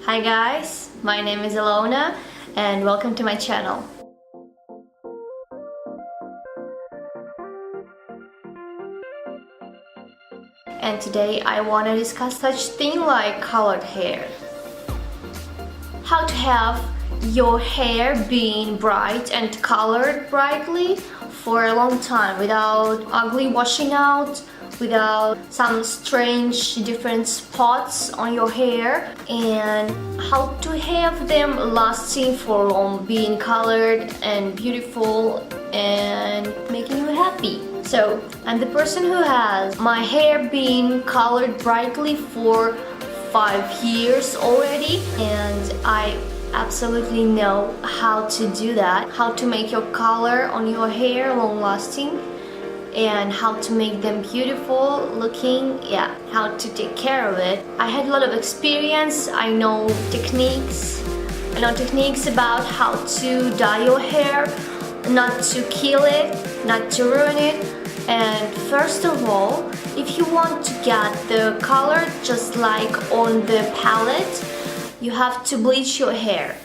Hi guys, my name is Alona and welcome to my channel. And today I want to discuss such thing like colored hair. How to have your hair being bright and colored brightly for a long time without ugly washing out, without some strange different spots on your hair, and how to have them lasting for long, being colored and beautiful and making you happy. So I'm the person who has my hair being colored brightly for 5 years already, and I absolutely know how to do that, how to make your color on your hair long lasting, and how to make them beautiful looking, how to take care of it. I had a lot of experience. I know techniques about how to dye your hair, not to kill it, not to ruin it. And first of all, if you want to get the color just like on the palette, you have to bleach your hair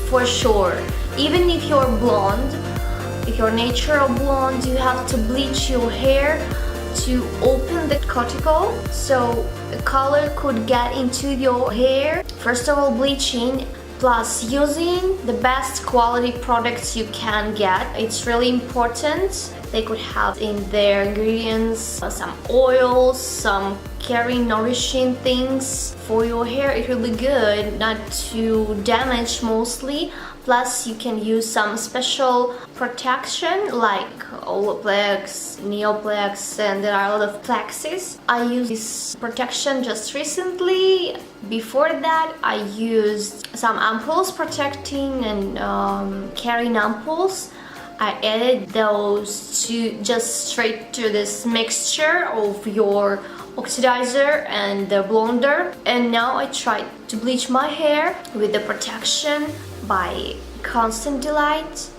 for sure. Even if you're blonde, if you're natural blonde, you have to bleach your hair to open the cuticle so the color could get into your hair. First of all, bleaching plus using the best quality products you can get. It's really important. They could have in their ingredients some oils, some caring, nourishing things for your hair. It will be good, not to damage mostly. Plus you can use some special protection like Olaplex, Neoplex, and there are a lot of plexes. I used this protection just recently. Before that I used some ampoules protecting and carrying ampoules. I added those to just straight to this mixture of your oxidizer and the blonder, and now I try to bleach my hair with the protection by Constant Delight,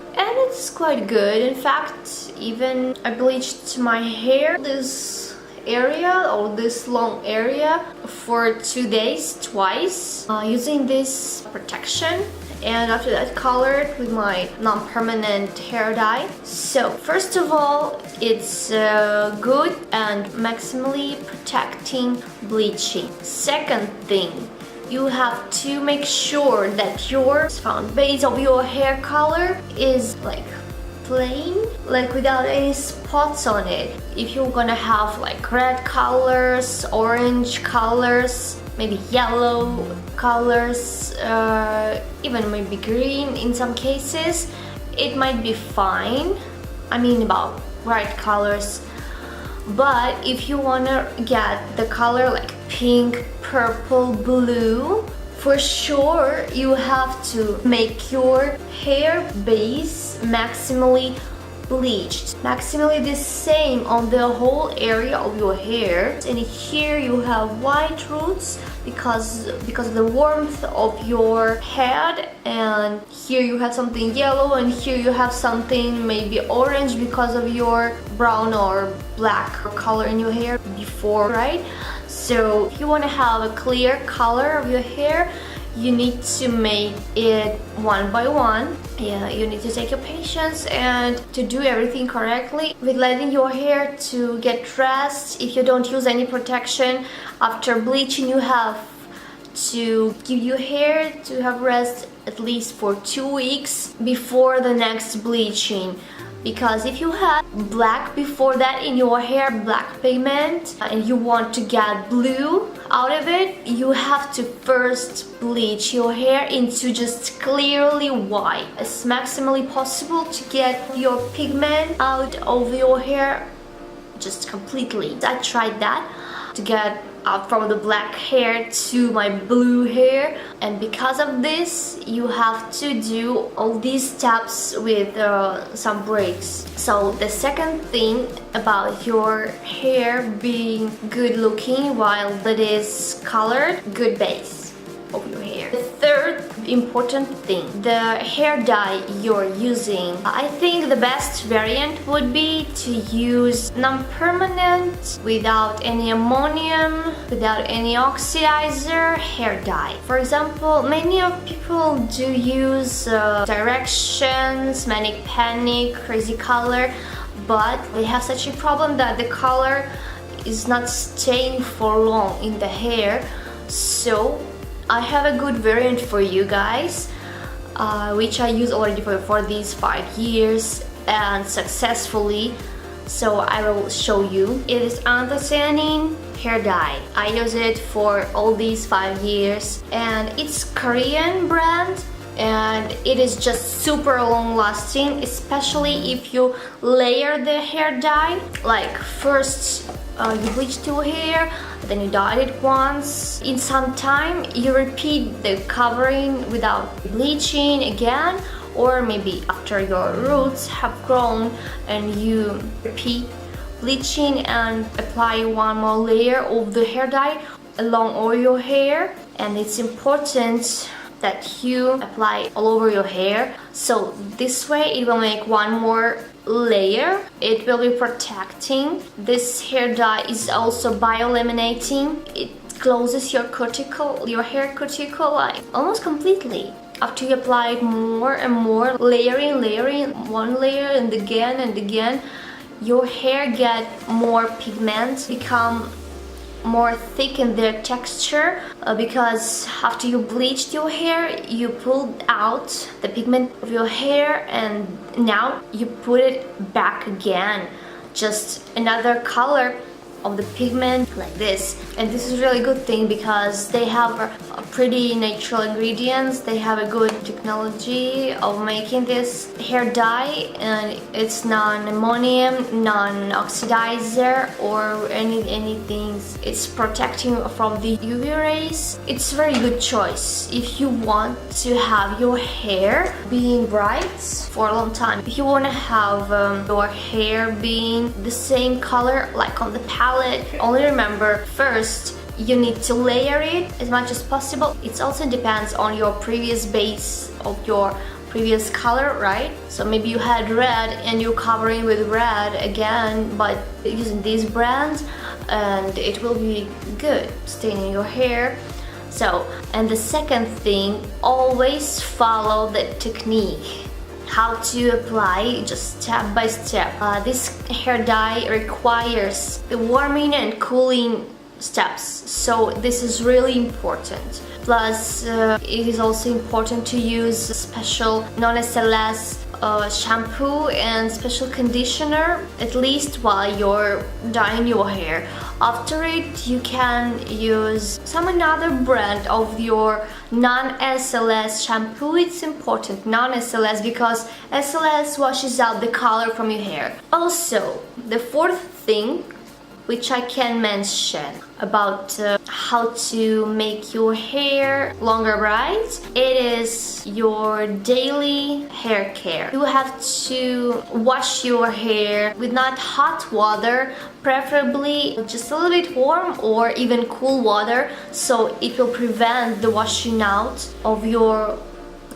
and it's quite good. In fact, even I bleached my hair, this area or this long area, for 2 days twice using this protection, and after that colored with my non-permanent hair dye. So first of all, it's good and maximally protecting bleaching. Second thing, you have to make sure that your found base of your hair color is like plain, like without any spots on it. If you're gonna have like red colors, orange colors, maybe yellow colors, even maybe green in some cases, it might be fine. I mean about bright colors. But if you wanna get the color like pink, purple, blue, for sure you have to make your hair base maximally bleached, maximally the same on the whole area of your hair. And here you have white roots because of the warmth of your head, and here you have something yellow, and here you have something maybe orange because of your brown or black color in your hair before, right? So if you want to have a clear color of your hair, you need to make it one by one. You need to take your patience and to do everything correctly with letting your hair to get rest. If you don't use any protection after bleaching, you have to give your hair to have rest at least for 2 weeks before the next bleaching. Because if you have black before that in your hair, black pigment, and you want to get blue out of it, you have to first bleach your hair into just clearly white as maximally possible to get your pigment out of your hair just completely. I tried that to get out from the black hair to my blue hair, and because of this you have to do all these steps with some breaks. So the second thing about your hair being good looking while it is colored, good base of your hair. The third important thing, the hair dye you're using. I think the best variant would be to use non-permanent, without any ammonium, without any oxidizer hair dye. For example, many of people do use Directions, Manic Panic, Crazy Color, but they have such a problem that the color is not staying for long in the hair. So I have a good variant for you guys, which I use already for these 5 years and successfully. So I will show you. It is Anthocyanin hair dye. I use it for all these 5 years, and it's Korean brand, and it is just super long lasting, especially if you layer the hair dye. Like first you bleached your hair, then you dyed it once. In some time you repeat the covering without bleaching again, or maybe after your roots have grown and you repeat bleaching and apply one more layer of the hair dye along all your hair. And it's important that you apply all over your hair, so this way it will make one more layer. It will be protecting. This hair dye is also biolaminating. It closes your cuticle, your hair cuticle, like almost completely. After you apply it more and more, layering one layer and again, your hair get more pigment, become more thick in their texture, because after you bleached your hair, you pulled out the pigment of your hair and now you put it back again, just another color of the pigment like this. And this is really good thing because they have a pretty natural ingredients. They have a good technology of making this hair dye, and it's non-ammonium, non-oxidizer or anything. It's protecting from the UV rays. It's a very good choice if you want to have your hair being bright for a long time. If you want to have your hair being the same color like on the palette, only remember, first you need to layer it as much as possible. It also depends on your previous base of your previous color, right? So maybe you had red and you're covering with red again, but using these brands, and it will be good staining your hair. So, and the second thing, always follow the technique. How to apply, just step by step. This hair dye requires the warming and cooling steps, so this is really important. Plus it is also important to use special non-SLS shampoo and special conditioner, at least while you're dyeing your hair. After it, you can use some another brand of your non-SLS shampoo. It's important, non-SLS, because SLS washes out the color from your hair. Also, the fourth thing which I can mention about how to make your hair longer bright, it is your daily hair care. You have to wash your hair with not hot water, preferably just a little bit warm or even cool water, so it will prevent the washing out of your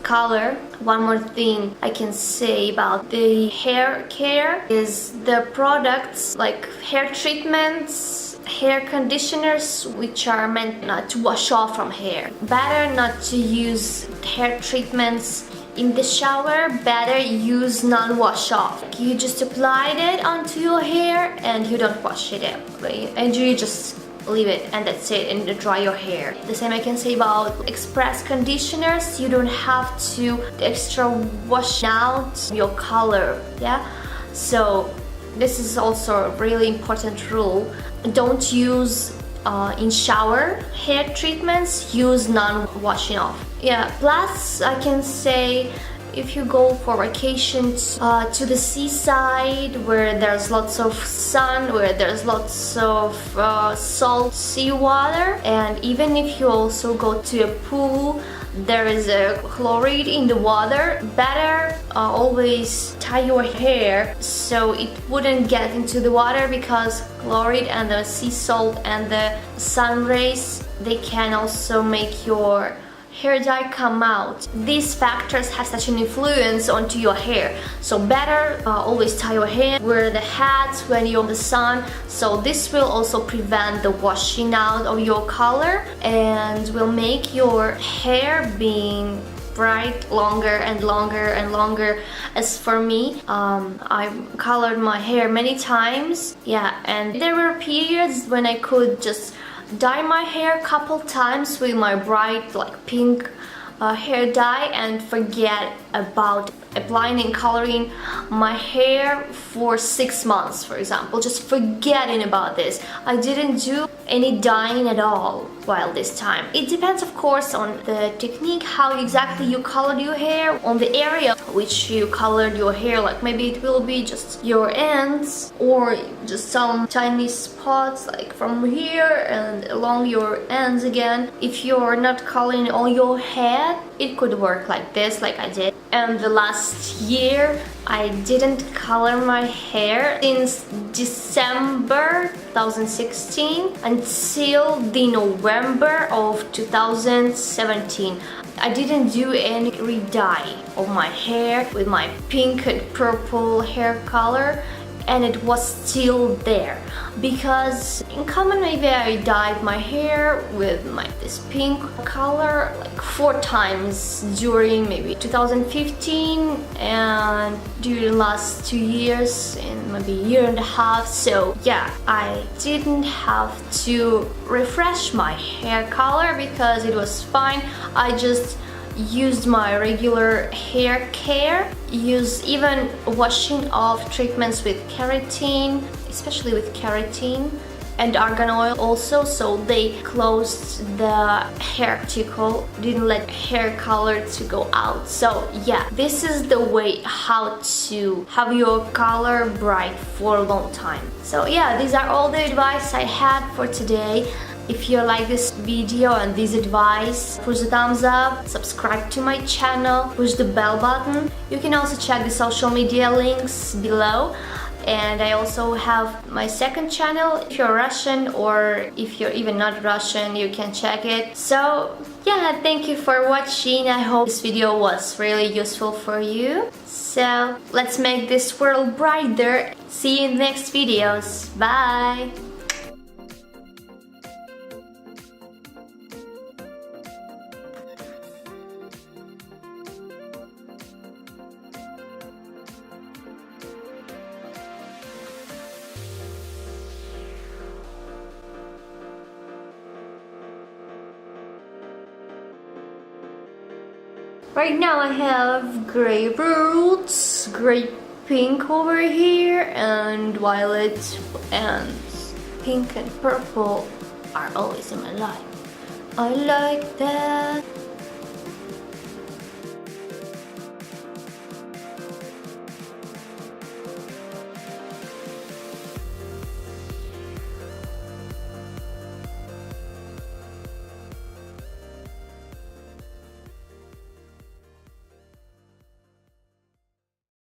color. One more thing I can say about the hair care is the products like hair treatments, hair conditioners, which are meant not to wash off from hair. Better not to use hair treatments in the shower, better use non-wash off. You just applied it onto your hair and you don't wash it out, right? And you just leave it and that's it, and dry your hair. The same I can say about express conditioners. You don't have to extra wash out your color, yeah? So this is also a really important rule. Don't use in shower hair treatments, use non-washing off. Yeah, plus I can say, if you go for vacations to the seaside where there's lots of sun, where there's lots of salt seawater, and even if you also go to a pool, there is a chloride in the water, better always tie your hair so it wouldn't get into the water, because chloride and the sea salt and the sun rays, they can also make your hair dye come out. These factors have such an influence onto your hair, so better always tie your hair, wear the hats when you're in the sun, so this will also prevent the washing out of your color and will make your hair being bright longer and longer and longer. As for me, I colored my hair many times, yeah, and there were periods when I could just dye my hair a couple times with my bright like pink hair dye and forget about applying and coloring my hair for 6 months, for example, just forgetting about this. I didn't do any dyeing at all while this time. It depends, of course, on the technique, how exactly you colored your hair, on the area which you colored your hair, like maybe it will be just your ends or just some tiny spots like from here and along your ends again. If you're not coloring all your head, it could work like this, like I did. And the last year I didn't color my hair since December 2016 until the November of 2017. I didn't do any re-dye of my hair with my pink and purple hair color, and it was still there because in common maybe I dyed my hair with this pink color like 4 times during maybe 2015 and during the last 2 years and maybe a year and a half. So yeah, I didn't have to refresh my hair color because it was fine. I just used my regular hair care, use even washing off treatments with keratin, especially with keratin and argan oil also, so they closed the hair cuticle, didn't let hair color to go out. So yeah, this is the way how to have your color bright for a long time. So yeah, these are all the advice I had for today. If you like this video and this advice, push the thumbs up, subscribe to my channel, push the bell button. You can also check the social media links below. And I also have my second channel. If you're Russian or if you're even not Russian, you can check it. So yeah, thank you for watching. I hope this video was really useful for you. So let's make this world brighter. See you in the next videos. Bye! Right now I have gray roots, gray pink over here, and violet and pink and purple are always in my life. I like that.